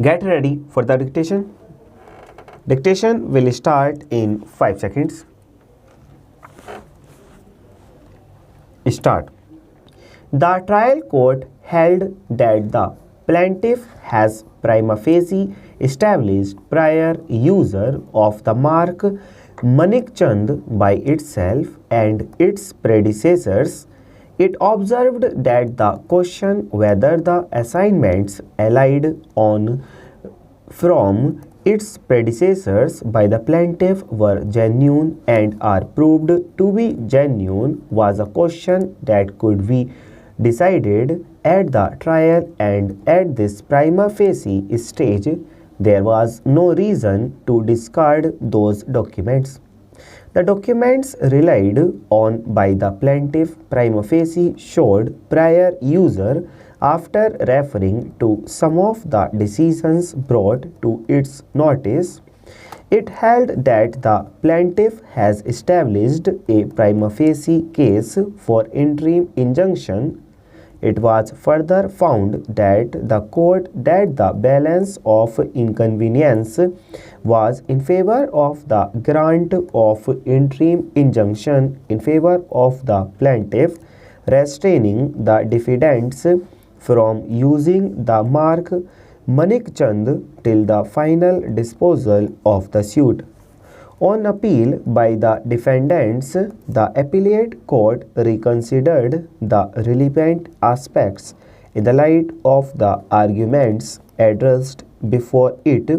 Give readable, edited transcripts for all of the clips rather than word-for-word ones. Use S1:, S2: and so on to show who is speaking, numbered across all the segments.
S1: Get ready for the dictation. Dictation will start in 5 seconds. Start. The trial court held that the plaintiff has prima facie established prior user of the mark Manikchand by itself and its predecessors. It observed that the question whether the assignments allied on from its predecessors by the plaintiff were genuine and are proved to be genuine was a question that could be decided at the trial, and at this prima facie stage there was no reason to discard those documents. The documents relied on by the plaintiff prima facie showed prior user after referring to some of the decisions brought to its notice. It held that the plaintiff has established a prima facie case for interim injunction. It was further found that the court that the balance of inconvenience was in favor of the grant of interim injunction in favor of the plaintiff, restraining the defendants from using the mark Manikchand till the final disposal of the suit. On appeal by the defendants, the appellate court reconsidered the relevant aspects in the light of the arguments addressed before it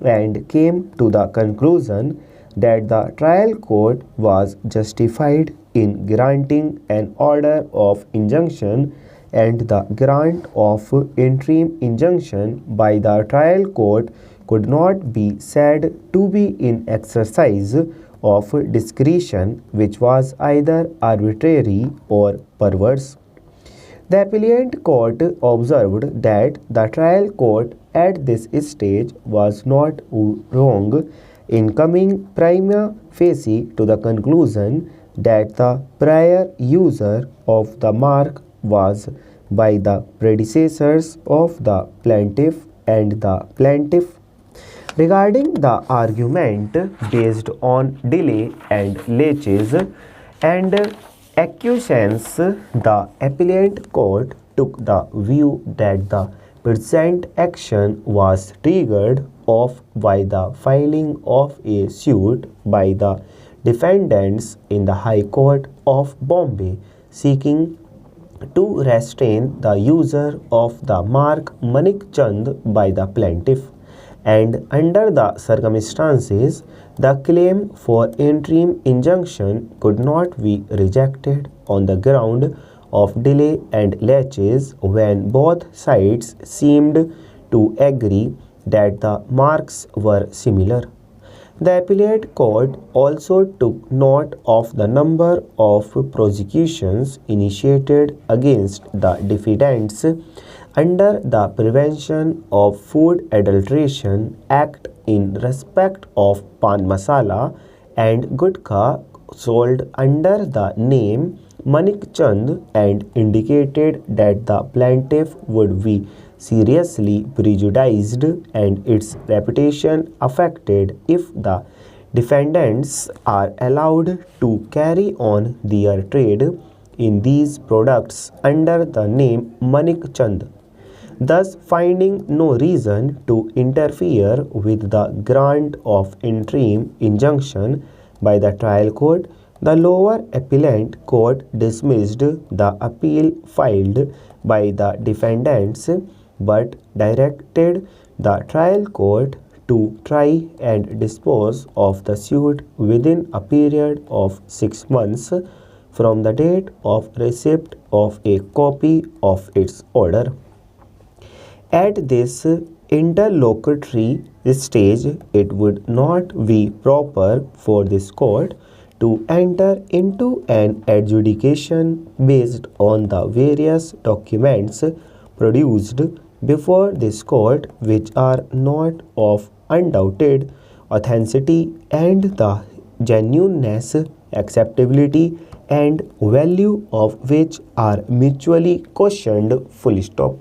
S1: and came to the conclusion that the trial court was justified in granting an order of injunction, and the grant of interim injunction by the trial court could not be said to be in exercise of discretion, which was either arbitrary or perverse. The appellate court observed that the trial court at this stage was not wrong in coming prima facie to the conclusion that the prior user of the mark was by the predecessors of the plaintiff and the plaintiff. Regarding the argument based on delay and laches and acquiescence, the appellate court took the view that the present action was triggered off by the filing of a suit by the defendants in the High Court of Bombay seeking to restrain the user of the mark Manikchand by the plaintiff, and under the circumstances the claim for interim injunction could not be rejected on the ground of delay and laches when both sides seemed to agree that the marks were similar. The appellate court also took note of the number of prosecutions initiated against the defendants under the Prevention of Food Adulteration Act in respect of pan masala and gutkha sold under the name Manikchand, and indicated that the plaintiff would be seriously prejudiced and its reputation affected if the defendants are allowed to carry on their trade in these products under the name Manikchand. Thus, finding no reason to interfere with the grant of interim injunction by the trial court, the lower appellate court dismissed the appeal filed by the defendants, but directed the trial court to try and dispose of the suit within a period of 6 months from the date of receipt of a copy of its order. At this interlocutory stage, it would not be proper for this court to enter into an adjudication based on the various documents produced before this court, which are not of undoubted authenticity and the genuineness, acceptability and value of which are mutually questioned. Full stop.